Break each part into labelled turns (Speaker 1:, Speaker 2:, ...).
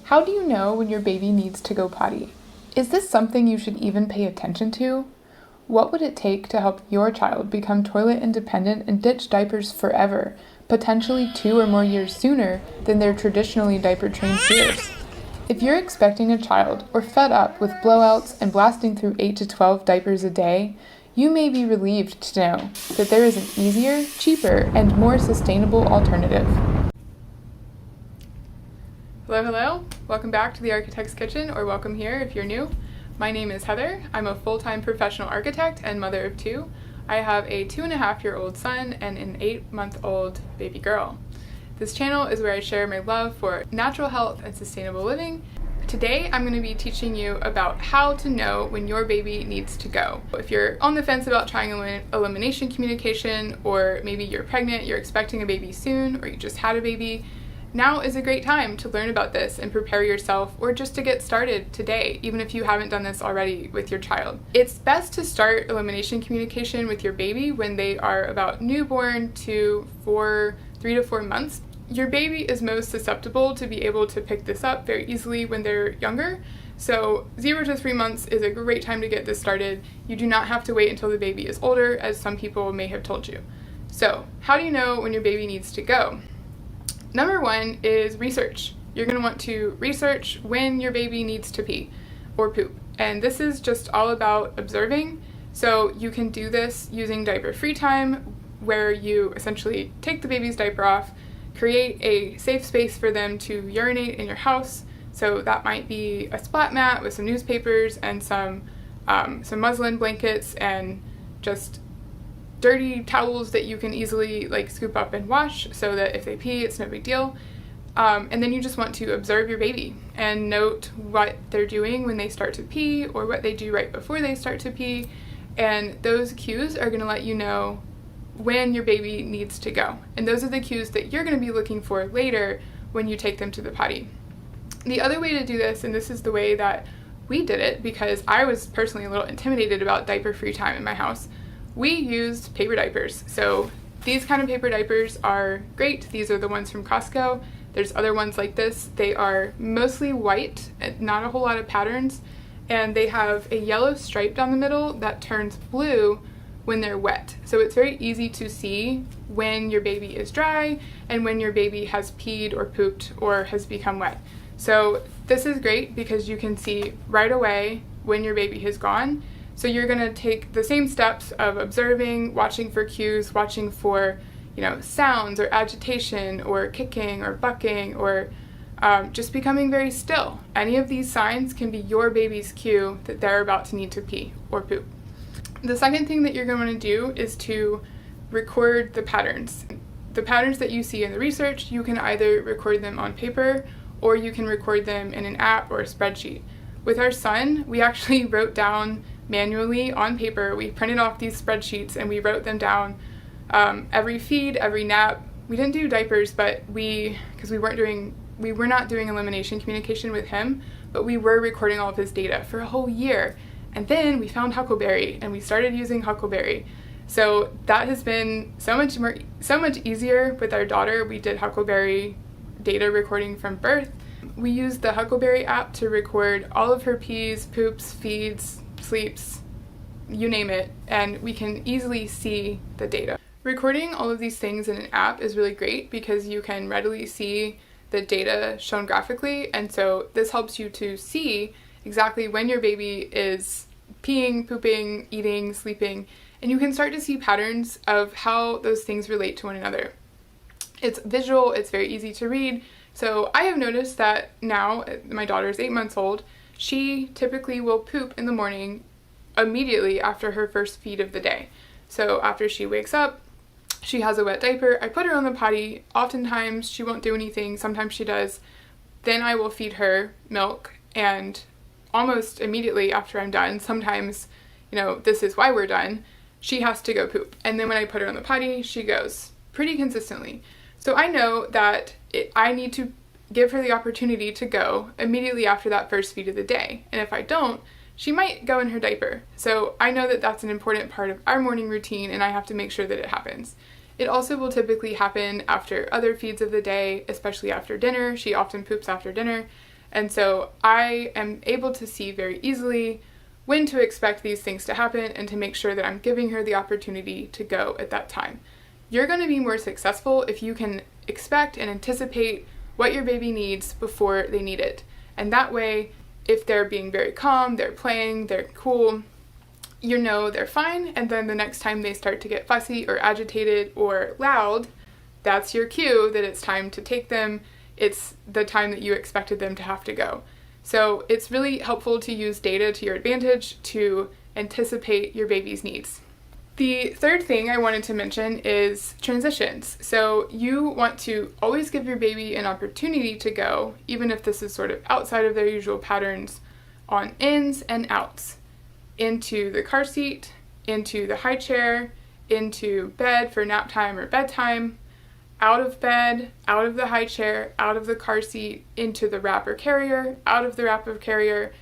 Speaker 1: How do you know when your baby needs to go potty? Is this something you should even pay attention to? What would it take to help your child become toilet independent and ditch diapers forever, potentially 2 or more years sooner than their traditionally diaper-trained peers? If you're expecting a child or fed up with blowouts and blasting through 8 to 12 diapers a day, you may be relieved to know that there is an easier, cheaper, and more sustainable alternative. Hello. Welcome back to the Architect's Kitchen, or welcome here if you're new. My name is Heather. I'm a full-time professional architect and mother of 2. I have a 2.5-year-old son and an 8-month-old baby girl. This channel is where I share my love for natural health and sustainable living. Today, I'm going to be teaching you about how to know when your baby needs to go. If you're on the fence about trying elimination communication, or maybe you're pregnant, you're expecting a baby soon, or you just had a baby, now is a great time to learn about this and prepare yourself, or just to get started today, even if you haven't done this already with your child. It's best to start elimination communication with your baby when they are about newborn to 3 to 4 months. Your baby is most susceptible to be able to pick this up very easily when they're younger. So 0 to 3 months is a great time to get this started. You do not have to wait until the baby is older, as some people may have told you. So how do you know when your baby needs to go? Number 1 is research. You're going to want to research when your baby needs to pee or poop. And this is just all about observing. So you can do this using diaper free time, where you essentially take the baby's diaper off, create a safe space for them to urinate in your house. So that might be a splat mat with some newspapers and some muslin blankets and just dirty towels that you can easily scoop up and wash, so that if they pee, it's no big deal. And then you just want to observe your baby and note what they're doing when they start to pee, or what they do right before they start to pee. And those cues are going to let you know when your baby needs to go. And those are the cues that you're going to be looking for later when you take them to the potty. The other way to do this, and this is the way that we did it because I was personally a little intimidated about diaper free time in my house, we used paper diapers. So these kind of paper diapers are great. These are the ones from Costco. There's other ones like this. They are mostly white, not a whole lot of patterns, and they have a yellow stripe down the middle that turns blue when they're wet. So it's very easy to see when your baby is dry and when your baby has peed or pooped or has become wet. So this is great because you can see right away when your baby has gone. So you're going to take the same steps of observing, watching for cues, watching for, sounds or agitation or kicking or bucking or just becoming very still. Any of these signs can be your baby's cue that they're about to need to pee or poop. The second thing that you're going to want to do is to record the patterns. The patterns that you see in the research, you can either record them on paper or you can record them in an app or a spreadsheet. With our son, we actually wrote down manually on paper. We printed off these spreadsheets and we wrote them down every feed, every nap. We didn't do diapers, but because we were not doing elimination communication with him, but we were recording all of his data for a whole year. And then we found Huckleberry and we started using Huckleberry. So that has been so much easier with our daughter. We did Huckleberry data recording from birth. We used the Huckleberry app to record all of her pees, poops, feeds, sleeps, you name it, and we can easily see the data. Recording all of these things in an app is really great because you can readily see the data shown graphically, and so this helps you to see exactly when your baby is peeing, pooping, eating, sleeping, and you can start to see patterns of how those things relate to one another. It's visual, it's very easy to read. So I have noticed that now, my daughter is 8 months old, she typically will poop in the morning immediately after her first feed of the day. So after she wakes up, she has a wet diaper, I put her on the potty. Oftentimes she won't do anything, sometimes she does. Then I will feed her milk, and almost immediately after I'm done, sometimes, this is why we're done, she has to go poop. And then when I put her on the potty, she goes pretty consistently. So I know that I need to give her the opportunity to go immediately after that first feed of the day. And if I don't, she might go in her diaper. So I know that that's an important part of our morning routine, and I have to make sure that it happens. It also will typically happen after other feeds of the day, especially after dinner. She often poops after dinner. And so I am able to see very easily when to expect these things to happen and to make sure that I'm giving her the opportunity to go at that time. You're going to be more successful if you can expect and anticipate what your baby needs before they need it. And that way, if they're being very calm, they're playing, they're cool, you know they're fine, and then the next time they start to get fussy or agitated or loud, that's your cue that it's time to take them. It's the time that you expected them to have to go. So it's really helpful to use data to your advantage to anticipate your baby's needs. The third thing I wanted to mention is transitions. So you want to always give your baby an opportunity to go, even if this is sort of outside of their usual patterns, on ins and outs. Into the car seat, into the high chair, into bed for nap time or bedtime, out of bed, out of the high chair, out of the car seat, into the wrapper carrier, out of the wrapper carrier,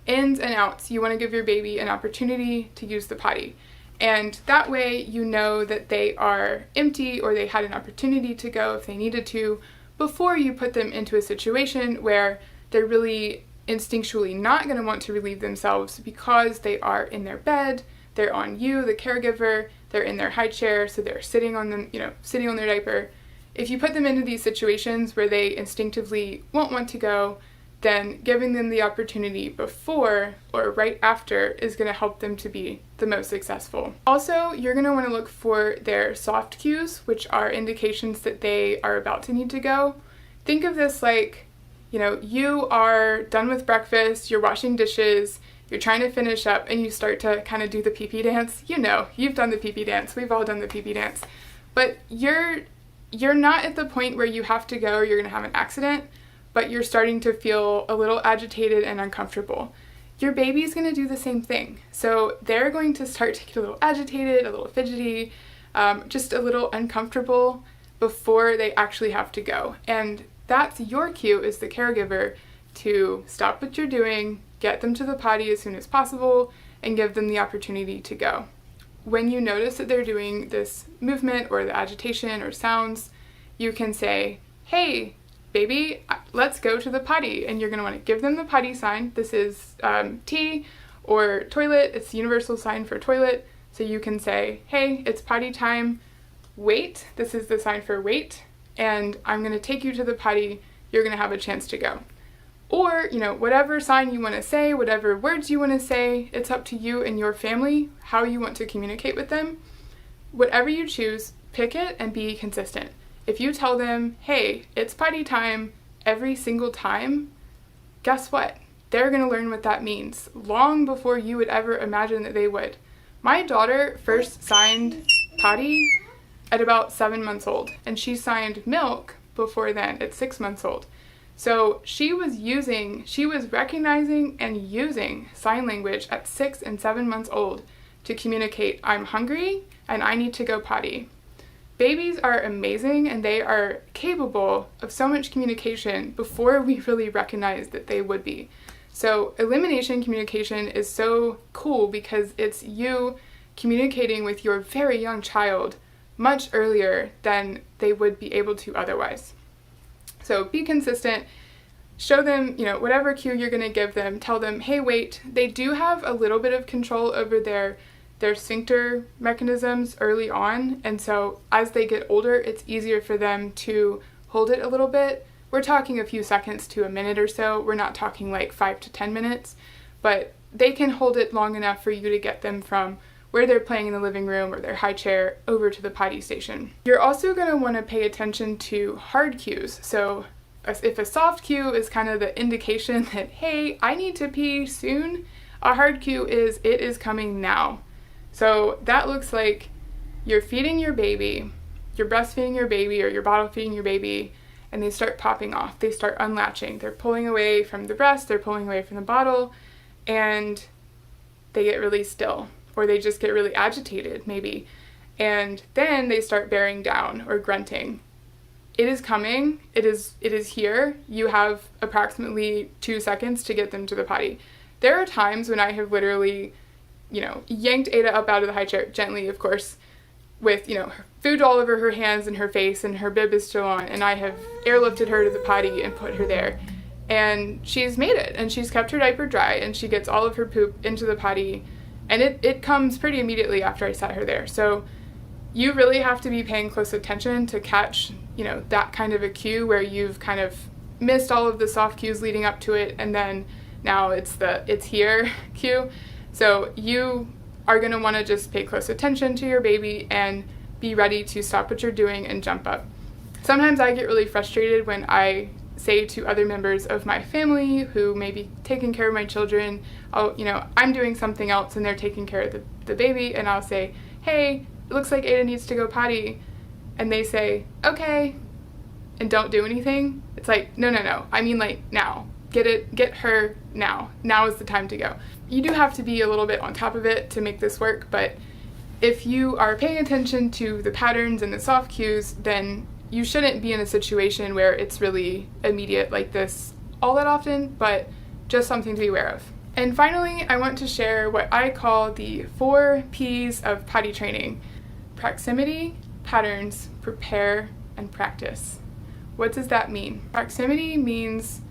Speaker 1: ins and outs. You want to give your baby an opportunity to use the potty. And that way you know that they are empty or they had an opportunity to go if they needed to before you put them into a situation where they're really instinctually not going to want to relieve themselves because they are in their bed, they're on you, the caregiver, they're in their high chair, so they're sitting on them, sitting on their diaper. If you put them into these situations where they instinctively won't want to go, then giving them the opportunity before or right after is going to help them to be the most successful. Also, you're going to want to look for their soft cues, which are indications that they are about to need to go. Think of this like, you are done with breakfast, you're washing dishes, you're trying to finish up, and you start to kind of do the pee-pee dance. You've done the pee-pee dance. We've all done the pee-pee dance. But you're not at the point where you have to go or you're going to have an accident, but you're starting to feel a little agitated and uncomfortable. Your baby's going to do the same thing. So they're going to start to get a little agitated, a little fidgety, just a little uncomfortable before they actually have to go. And that's your cue as the caregiver to stop what you're doing, get them to the potty as soon as possible, and give them the opportunity to go. When you notice that they're doing this movement or the agitation or sounds, you can say, "Hey, baby, let's go to the potty." And you're going to want to give them the potty sign. This is T or toilet. It's the universal sign for toilet. So you can say, "Hey, it's potty time. Wait." This is the sign for wait. And I'm going to take you to the potty. You're going to have a chance to go. Or, whatever sign you want to say, whatever words you want to say, it's up to you and your family, how you want to communicate with them. Whatever you choose, pick it and be consistent. If you tell them, "Hey, it's potty time," every single time, guess what? They're going to learn what that means long before you would ever imagine that they would. My daughter first signed potty at about 7 months old, and she signed milk before then at 6 months old. So she was recognizing and using sign language at 6 and 7 months old to communicate, "I'm hungry and I need to go potty." Babies are amazing and they are capable of so much communication before we really recognize that they would be. So elimination communication is so cool because it's you communicating with your very young child much earlier than they would be able to otherwise. So be consistent, show them, whatever cue you're going to give them, tell them, "Hey, wait." They do have a little bit of control over their sphincter mechanisms early on, and so as they get older, it's easier for them to hold it a little bit. We're talking a few seconds to a minute or so. We're not talking like 5 to 10 minutes, but they can hold it long enough for you to get them from where they're playing in the living room or their high chair over to the potty station. You're also going to want to pay attention to hard cues. So if a soft cue is kind of the indication that, "Hey, I need to pee soon," a hard cue is, "It is coming now." So that looks like you're feeding your baby, you're breastfeeding your baby or you're bottle feeding your baby, and they start popping off. They start unlatching. They're pulling away from the breast, they're pulling away from the bottle, and they get really still. Or they just get really agitated, maybe. And then they start bearing down or grunting. It is coming. It is here. You have approximately 2 seconds to get them to the potty. There are times when I have literally, yanked Ada up out of the high chair, gently, of course, with, food all over her hands and her face, and her bib is still on, and I have airlifted her to the potty and put her there. and she's made it, and she's kept her diaper dry, and she gets all of her poop into the potty, and it comes pretty immediately after I set her there. So you really have to be paying close attention to catch, that kind of a cue where you've kind of missed all of the soft cues leading up to it, and then now it's here cue. So you are going to want to just pay close attention to your baby and be ready to stop what you're doing and jump up. Sometimes I get really frustrated when I say to other members of my family who may be taking care of my children, I'm doing something else and they're taking care of the baby, and I'll say, hey, it looks like Ada needs to go potty. And they say, okay, and don't do anything. It's like, no. I mean, like, now. Get her now. Now is the time to go. You do have to be a little bit on top of it to make this work, but if you are paying attention to the patterns and the soft cues, then you shouldn't be in a situation where it's really immediate like this all that often, but just something to be aware of. And finally, I want to share what I call the 4 P's of potty training: proximity, patterns, prepare, and practice. What does that mean? Proximity means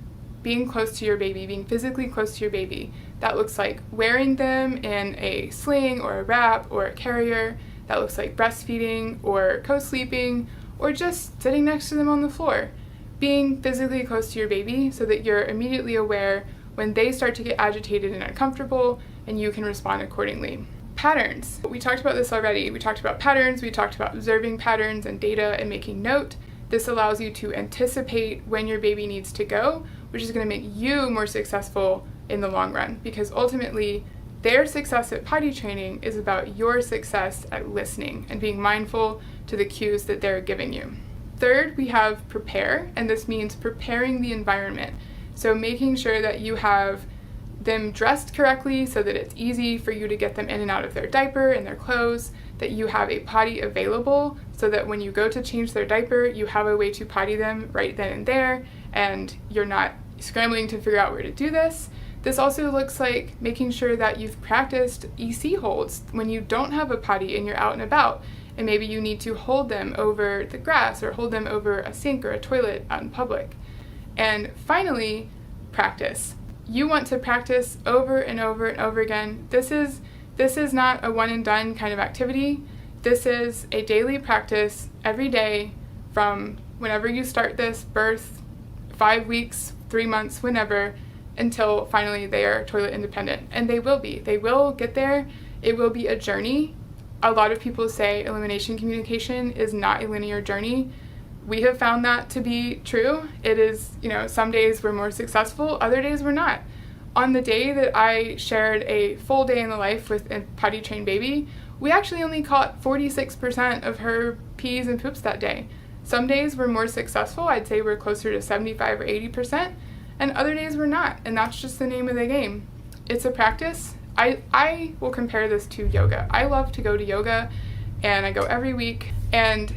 Speaker 1: being close to your baby, being physically close to your baby. That looks like wearing them in a sling or a wrap or a carrier. That looks like breastfeeding or co-sleeping or just sitting next to them on the floor. Being physically close to your baby so that you're immediately aware when they start to get agitated and uncomfortable, and you can respond accordingly. Patterns. We talked about this already. We talked about patterns, we talked about observing patterns and data and making note. This allows you to anticipate when your baby needs to go, which is going to make you more successful in the long run, because ultimately their success at potty training is about your success at listening and being mindful to the cues that they're giving you. Third, we have prepare, and this means preparing the environment. So making sure that you have them dressed correctly so that it's easy for you to get them in and out of their diaper and their clothes, that you have a potty available so that when you go to change their diaper, you have a way to potty them right then and there, and you're not scrambling to figure out where to do this. This also looks like making sure that you've practiced EC holds when you don't have a potty and you're out and about, and maybe you need to hold them over the grass or hold them over a sink or a toilet out in public. And finally, practice. You want to practice over and over and over again. This is not a one and done kind of activity. This is a daily practice every day from whenever you start this birth, 5 weeks, 3 months, whenever, until finally they are toilet independent. And they will be. They will get there. It will be a journey. A lot of people say elimination communication is not a linear journey. We have found that to be true. It is, some days we're more successful, other days we're not. On the day that I shared a full day in the life with a potty trained baby, we actually only caught 46% of her pees and poops that day. Some days we're more successful. I'd say we're closer to 75 or 80%, and other days we're not, and that's just the name of the game. It's a practice. I will compare this to yoga. I love to go to yoga, and I go every week, and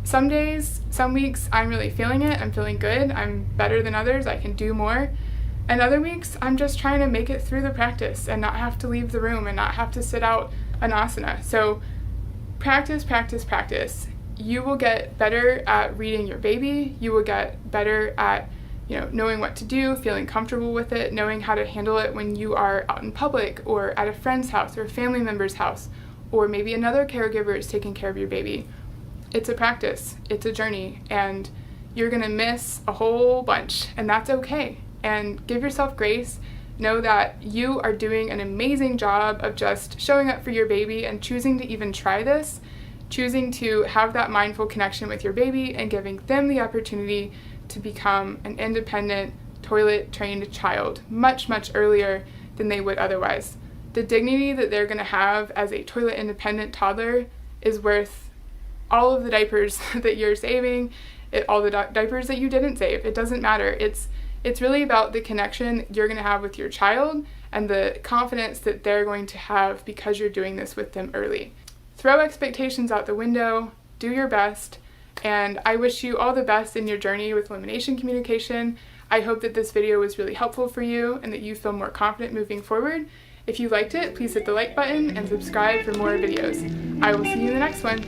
Speaker 1: some days, some weeks, I'm really feeling it. I'm feeling good. I'm better than others. I can do more. And other weeks, I'm just trying to make it through the practice and not have to leave the room and not have to sit out an asana. So practice, practice, practice. You will get better at reading your baby. You will get better at knowing what to do, feeling comfortable with it, knowing how to handle it when you are out in public or at a friend's house or a family member's house, or maybe another caregiver is taking care of your baby. It's a practice, it's a journey, and you're gonna miss a whole bunch, and that's okay. And give yourself grace. Know that you are doing an amazing job of just showing up for your baby and choosing to even try this, choosing to have that mindful connection with your baby and giving them the opportunity to become an independent, toilet-trained child much, much earlier than they would otherwise. The dignity that they're gonna have as a toilet-independent toddler is worth all of the diapers that you're saving, all the diapers that you didn't save. It doesn't matter. It's really about the connection you're going to have with your child and the confidence that they're going to have because you're doing this with them early. Throw expectations out the window, do your best, and I wish you all the best in your journey with elimination communication. I hope that this video was really helpful for you and that you feel more confident moving forward. If you liked it, please hit the like button and subscribe for more videos. I will see you in the next one.